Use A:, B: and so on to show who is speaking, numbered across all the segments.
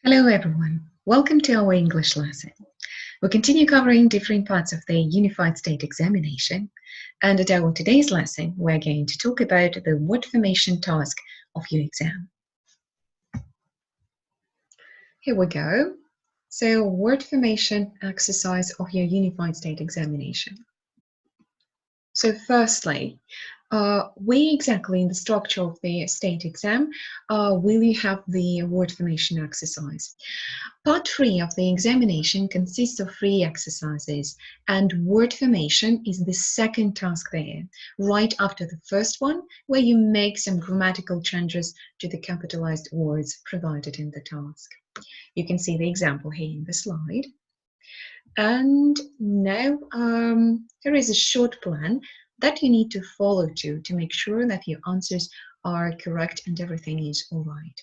A: Hello everyone, welcome to our English lesson. We'll continue covering different parts of the Unified State Examination, and at our today's lesson we're going to talk about the word formation task of your exam. Here we go. So, word formation exercise of your Unified State Examination. So firstly, where exactly in the structure of the state exam will you have the word formation exercise? Part 3 of the examination consists of 3 exercises, and word formation is the second task there, right after the first one, where you make some grammatical changes to the capitalized words provided in the task. You can see the example here in the slide. And now here is a short plan that you need to follow to make sure that your answers are correct and everything is all right.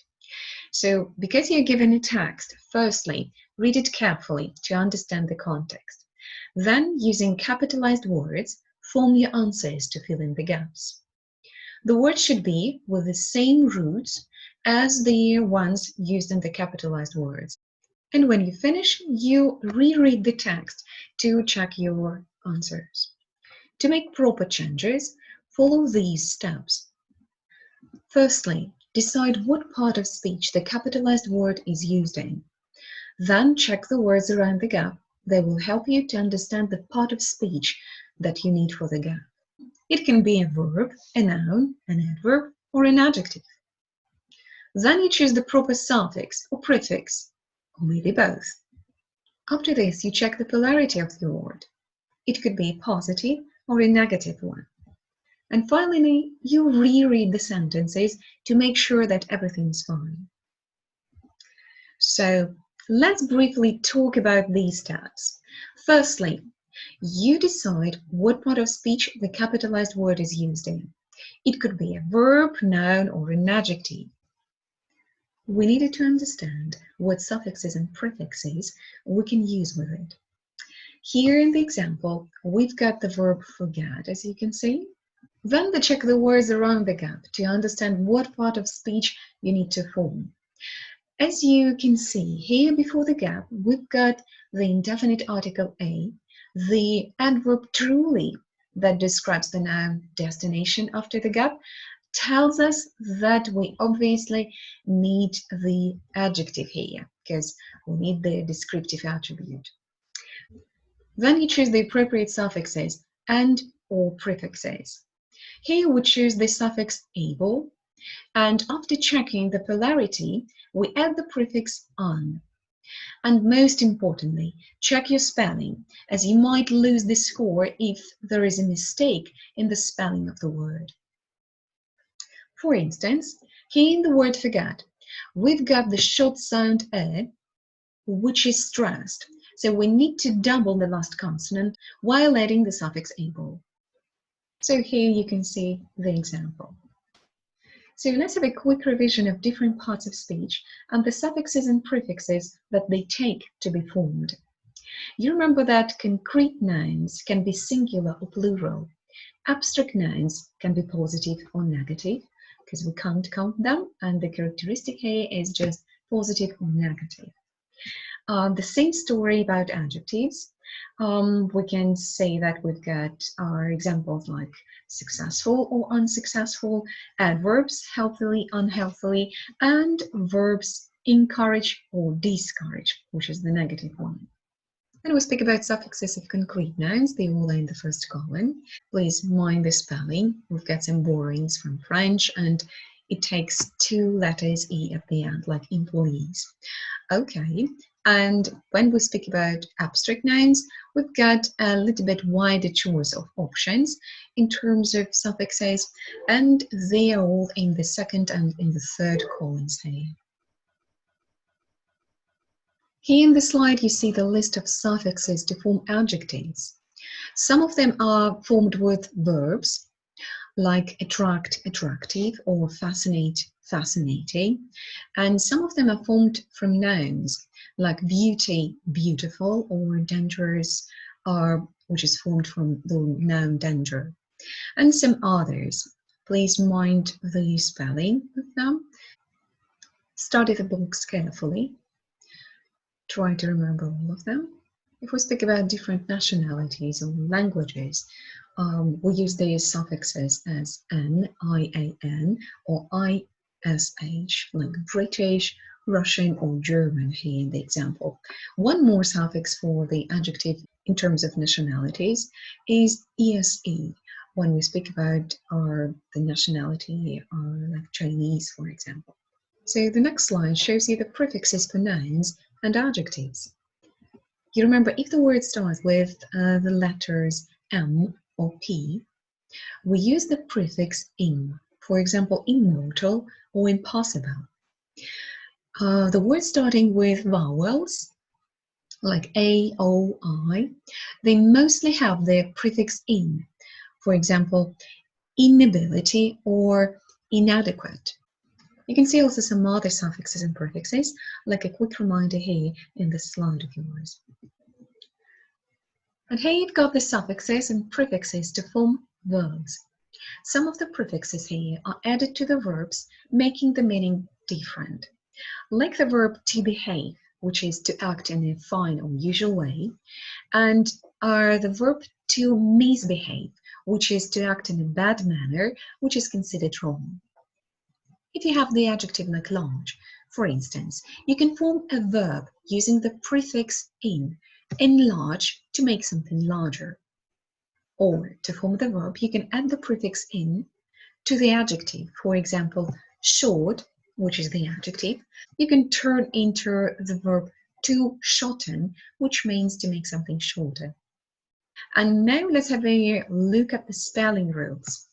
A: So because you're given a text, firstly, read it carefully to understand the context. Then, using capitalized words, form your answers to fill in the gaps. The words should be with the same roots as the ones used in the capitalized words. And when you finish, you reread the text to check your answers. To make proper changes, follow these steps. Firstly, decide what part of speech the capitalized word is used in. Then check the words around the gap. They will help you to understand the part of speech that you need for the gap. It can be a verb, a noun, an adverb, or an adjective. Then you choose the proper suffix or prefix, or maybe both. After this, you check the polarity of the word. It could be a positive or a negative one. And finally, you reread the sentences to make sure that everything's fine. So let's briefly talk about these steps. Firstly, you decide what part of speech the capitalized word is used in. It could be a verb, noun, or an adjective. We needed to understand what suffixes and prefixes we can use with it. Here in the example, we've got the verb forget, as you can see. Then check the words around the gap to understand what part of speech you need to form. As you can see here before the gap, we've got the indefinite article a, the adverb truly that describes the noun destination after the gap, tells us that we obviously need the adjective here because we need the descriptive attribute. Then you choose the appropriate suffixes and or prefixes. Here we choose the suffix able, and after checking the polarity, we add the prefix on. And most importantly, check your spelling, as you might lose the score if there is a mistake in the spelling of the word. For instance, here in the word forget, we've got the short sound a, which is stressed, so we need to double the last consonant while adding the suffix able. So here you can see the example. So let's have a quick revision of different parts of speech and the suffixes and prefixes that they take to be formed. You remember that concrete nouns can be singular or plural. Abstract nouns can be positive or negative, because we can't count them, and the characteristic here is just positive or negative. The same story about adjectives. We can say that we've got our examples like successful or unsuccessful, adverbs healthily, unhealthily, and verbs encourage or discourage, which is the negative one. And we speak about suffixes of concrete nouns. They all are in the first column. Please mind the spelling. We've got some borrowings from French, and it takes 2 letters E at the end, like employees. Okay, and when we speak about abstract nouns, we've got a little bit wider choice of options in terms of suffixes, and they are all in the second and in the third columns here. Here in the slide, you see the list of suffixes to form adjectives. Some of them are formed with verbs, like attract, attractive, or fascinate, fascinating. And some of them are formed from nouns, like beauty, beautiful, or dangerous, which is formed from the noun danger. And some others. Please mind the spelling of them. Study the box carefully. Try to remember all of them. If we speak about different nationalities or languages, we use these suffixes as n, ian, or ish, like British, Russian, or German here in the example. One more suffix for the adjective in terms of nationalities is ese, when we speak about the nationality, like Chinese, for example. So the next slide shows you the prefixes for nouns and adjectives. You remember, if the word starts with the letters M or P, we use the prefix im. For example, immortal or impossible. The words starting with vowels, like A, O, I, they mostly have the prefix in. For example, inability or inadequate. You can see also some other suffixes and prefixes, like a quick reminder here in this slide of yours. And here you've got the suffixes and prefixes to form verbs. Some of the prefixes here are added to the verbs, making the meaning different. Like the verb to behave, which is to act in a fine or usual way, and the verb to misbehave, which is to act in a bad manner, which is considered wrong. If you have the adjective like large, for instance, you can form a verb using the prefix in, enlarge, to make something larger. Or to form the verb, you can add the prefix in to the adjective. For example, short, which is the adjective, you can turn into the verb to shorten, which means to make something shorter. And now let's have a look at the spelling rules.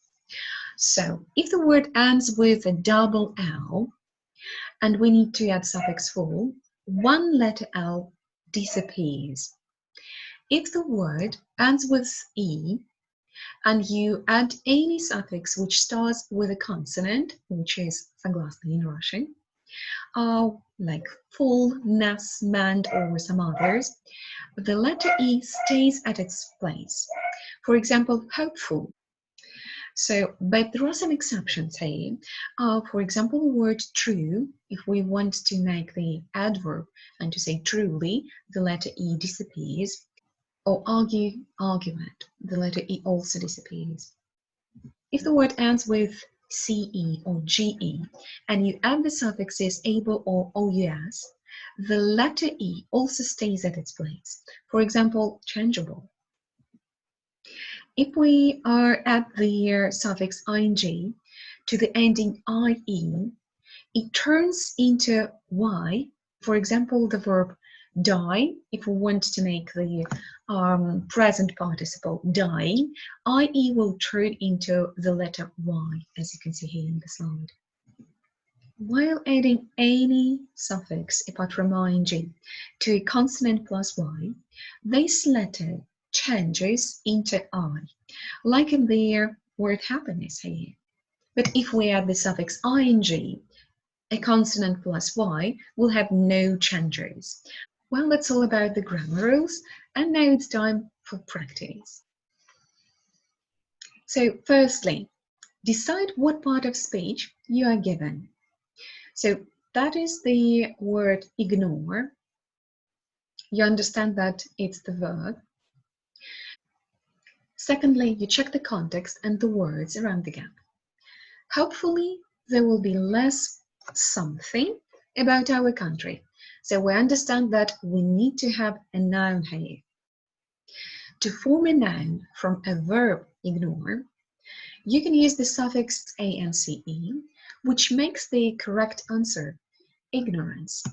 A: So if the word ends with a double L and we need to add suffix full, one letter L disappears. If the word ends with E and you add any suffix which starts with a consonant, which is согласный in Russian, like full, nas, mand, or some others, the letter E stays at its place. For example, hopeful. So, but there are some exceptions here. For example, the word true, if we want to make the adverb and to say truly, the letter E disappears. Or argue, argument, the letter E also disappears. If the word ends with CE or GE and you add the suffixes able or OUS, the letter E also stays at its place. For example, changeable. If we add the suffix ing to the ending IE, it turns into Y. For example, the verb die, if we want to make the present participle dying, IE will turn into the letter Y, as you can see here in the slide. While adding any suffix apart from ing to a consonant plus Y, this letter changes into I, like in the word happiness here. But if we add the suffix ing, a consonant plus Y will have no changes. Well, that's all about the grammar rules, and now it's time for practice. So firstly, decide what part of speech you are given. So that is the word ignore. You understand that it's the verb. Secondly, you check the context and the words around the gap. Hopefully, there will be less something about our country. So we understand that we need to have a noun here. To form a noun from a verb ignore, you can use the suffix ance, which makes the correct answer ignorance.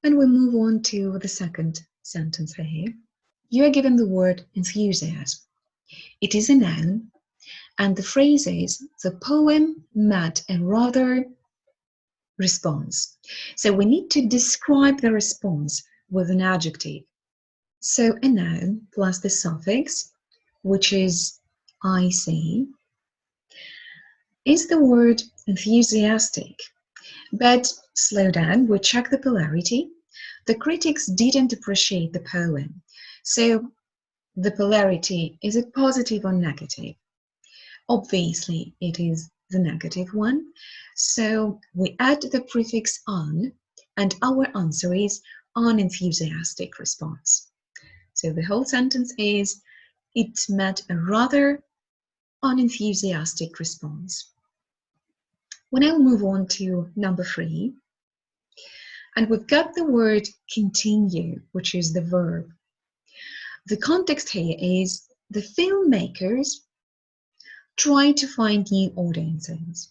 A: And we move on to the second sentence here. You are given the word enthusiasm. It is a noun, and the phrase is, the poem met a rather response. So we need to describe the response with an adjective. So a noun plus the suffix, which is ic, is the word enthusiastic. But slow down, we check the polarity. The critics didn't appreciate the poem. So the polarity, is it positive or negative? Obviously, it is the negative one. So we add the prefix on And our answer is unenthusiastic response. So the whole sentence is, it met a rather unenthusiastic response. We now move on to number 3. And we've got the word continue, which is the verb. The context here is the filmmakers try to find new audiences.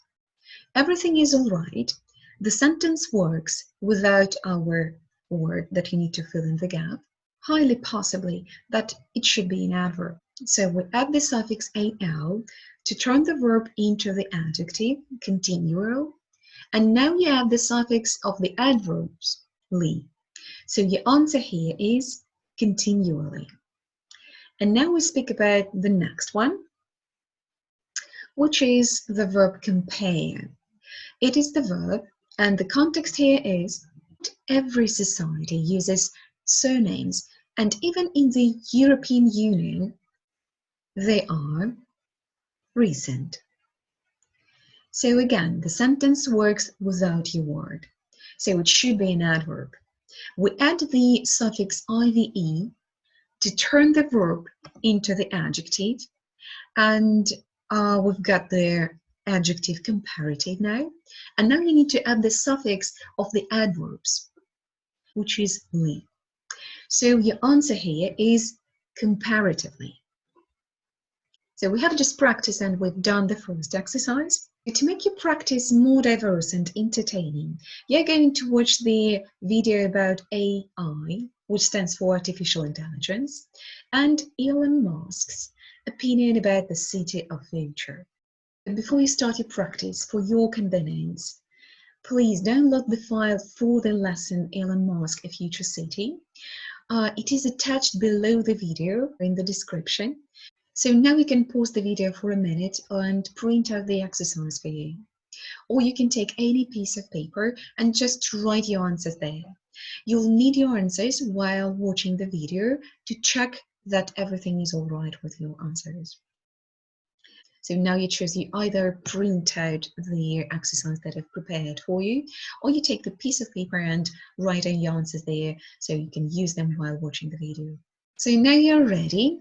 A: Everything is all right. The sentence works without our word that you need to fill in the gap. Highly possibly that it should be an adverb. So we add the suffix al to turn the verb into the adjective, continual, and now you add the suffix of the adverbs, ly. So your answer here is continually. And now we speak about the next one, which is the verb compare. It is the verb, and the context here is every society uses surnames, and even in the European Union, they are recent. So again, the sentence works without your word. So it should be an adverb. We add the suffix ive to turn the verb into the adjective, and we've got the adjective comparative now. And now you need to add the suffix of the adverbs, which is ly. So your answer here is comparatively. So we have just practiced and we've done the first exercise. To make your practice more diverse and entertaining, you're going to watch the video about AI, which stands for Artificial Intelligence, and Elon Musk's opinion about the city of future. And before you start your practice, for your convenience, please download the file for the lesson Elon Musk, A Future City. It is attached below the video in the description. So now you can pause the video for a minute and print out the exercise for you. Or you can take any piece of paper and just write your answers there. You'll need your answers while watching the video to check that everything is all right with your answers. So now you choose, you either print out the exercise that I've prepared for you, or you take the piece of paper and write down your answers there so you can use them while watching the video. So now you're ready.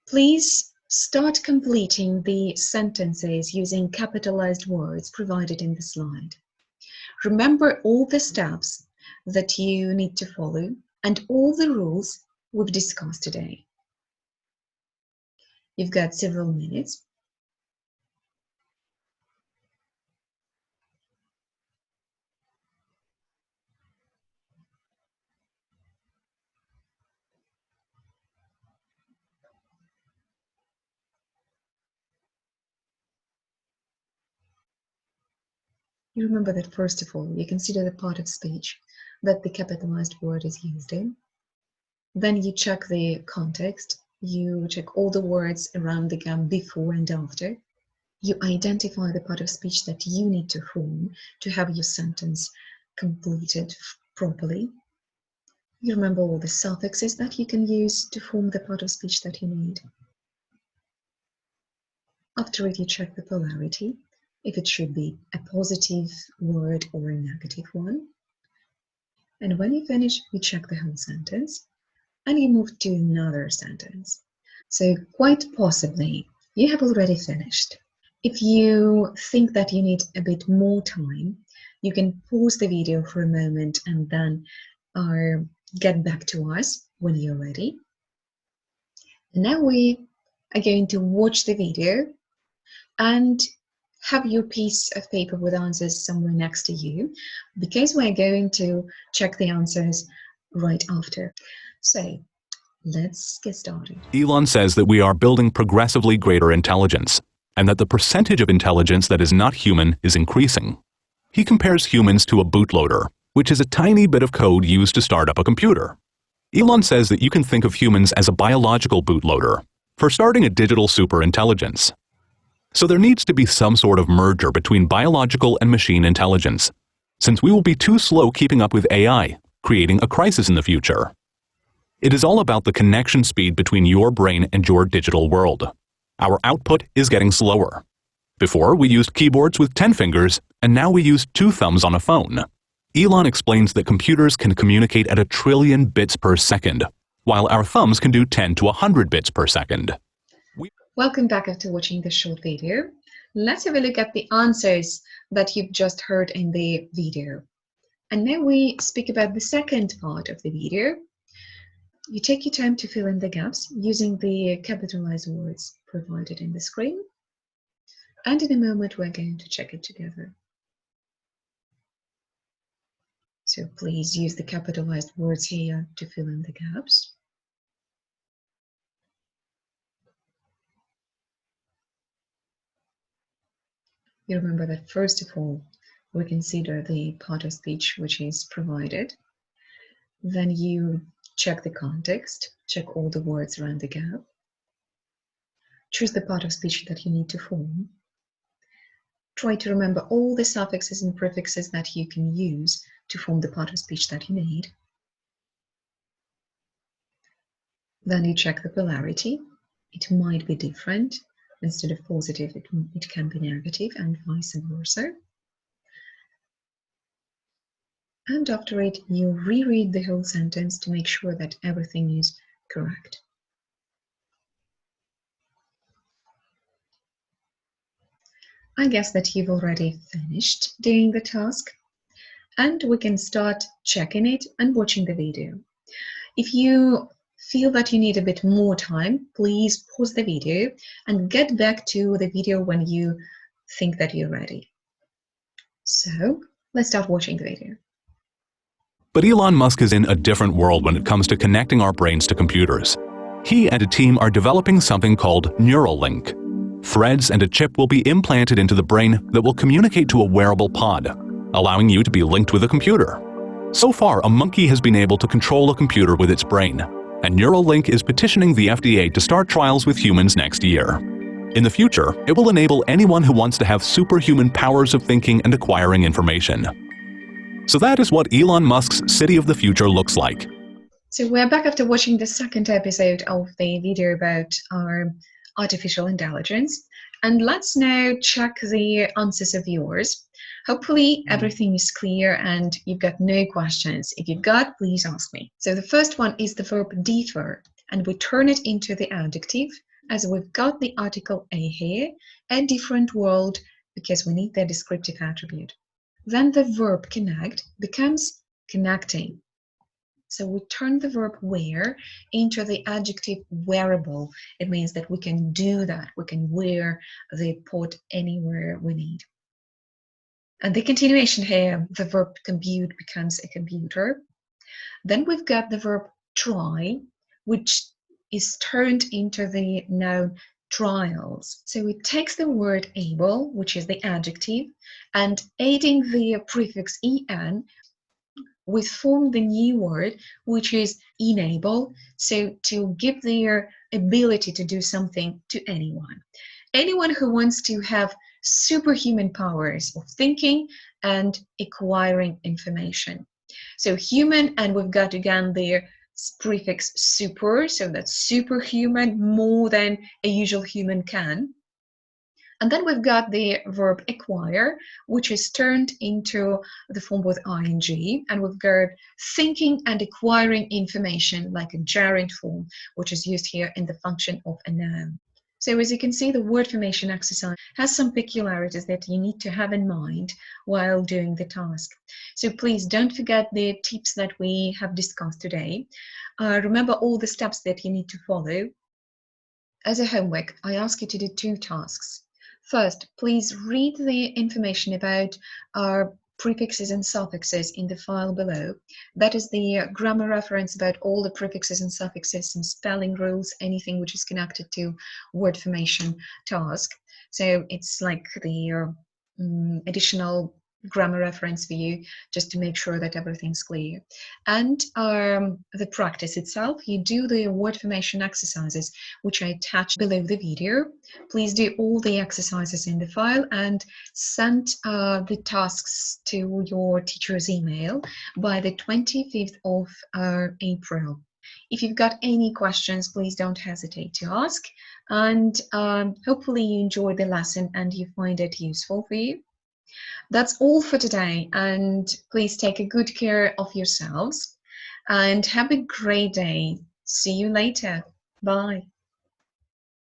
A: Please start completing the sentences using capitalized words provided in the slide. Remember all the steps that you need to follow and all the rules we've discussed today. You've got several minutes. You remember that first of all, you consider the part of speech that the capitalized word is used in. Then you check the context. You check all the words around the gap before and after. You identify the part of speech that you need to form to have your sentence completed properly. You remember all the suffixes that you can use to form the part of speech that you need. After it, you check the polarity, if it should be a positive word or a negative one. And when you finish, you check the whole sentence and you move to another sentence. So quite possibly, you have already finished. If you think that you need a bit more time, you can pause the video for a moment and then get back to us when you're ready. Now we are going to watch the video and have your piece of paper with answers somewhere next to you, because we're going to check the answers right after. So let's get started.
B: Elon says that we are building progressively greater intelligence, and that the percentage of intelligence that is not human is increasing. He compares humans to a bootloader, which is a tiny bit of code used to start up a computer. Elon says that you can think of humans as a biological bootloader for starting a digital superintelligence. So there needs to be some sort of merger between biological and machine intelligence, since we will be too slow keeping up with AI, creating a crisis in the future. It is all about the connection speed between your brain and your digital world. Our output is getting slower. Before, we used keyboards with 10 fingers, and now we use 2 thumbs on a phone. Elon explains that computers can communicate at 1 trillion bits per second, while our thumbs can do 10 to 100 bits per second.
A: Welcome back after watching this short video. Let's have a look at the answers that you've just heard in the video. And now we speak about the second part of the video. You take your time to fill in the gaps using the capitalized words provided in the screen. And in a moment, we're going to check it together. So please use the capitalized words here to fill in the gaps. You remember that first of all, we consider the part of speech which is provided. Then you check the context, check all the words around the gap. Choose the part of speech that you need to form. Try to remember all the suffixes and prefixes that you can use to form the part of speech that you need. Then you check the polarity. It might be different. Instead of positive, it can be negative, and vice versa. And after it, you reread the whole sentence to make sure that everything is correct. I guess that you've already finished doing the task, and we can start checking it and watching the video. If you feel that you need a bit more time, please pause the video and get back to the video when you think that you're ready. So let's start watching the video.
B: But Elon Musk is in a different world when it comes to connecting our brains to computers. He and a team are developing something called Neuralink. Threads and a chip will be implanted into the brain that will communicate to a wearable pod, allowing you to be linked with a computer. So far, a monkey has been able to control a computer with its brain, and Neuralink is petitioning the FDA to start trials with humans next year. In the future, it will enable anyone who wants to have superhuman powers of thinking and acquiring information. So that is what Elon Musk's city of the future looks like.
A: So we're back after watching the second episode of the video about our artificial intelligence. And let's now check the answers of yours. Hopefully everything is clear and you've got no questions. If you've got, please ask me. So the first one is the verb differ, and we turn it into the adjective as we've got the article a here, a different world, because we need the descriptive attribute. Then the verb connect becomes connecting. So we turn the verb wear into the adjective wearable. It means that we can do that. We can wear the pod anywhere we need. And the continuation here, the verb compute becomes a computer. Then we've got the verb try, which is turned into the noun trials. So it takes the word able, which is the adjective, and adding the prefix en, we form the new word, which is enable, so to give their ability to do something to anyone. Anyone who wants to have superhuman powers of thinking and acquiring information. So human, and we've got again the prefix super, so that's superhuman, more than a usual human can. And then we've got the verb acquire, which is turned into the form with ing, and we've got thinking and acquiring information like a gerund form, which is used here in the function of a noun. So as you can see, the word formation exercise has some peculiarities that you need to have in mind while doing the task. So please don't forget the tips that we have discussed today. Remember all the steps that you need to follow. As a homework, I ask you to do 2 tasks. First, please read the information about our prefixes and suffixes in the file below. That is the grammar reference about all the prefixes and suffixes and spelling rules, anything which is connected to word formation task. So it's like the additional grammar reference for you, just to make sure that everything's clear. And the practice itself, you do the word formation exercises, which I attach below the video. Please do all the exercises in the file and send the tasks to your teacher's email by the 25th of April. If you've got any questions, please don't hesitate to ask. And hopefully you enjoyed the lesson and you find it useful for you. That's all for today, and please take a good care of yourselves and have a great day. See you later. Bye.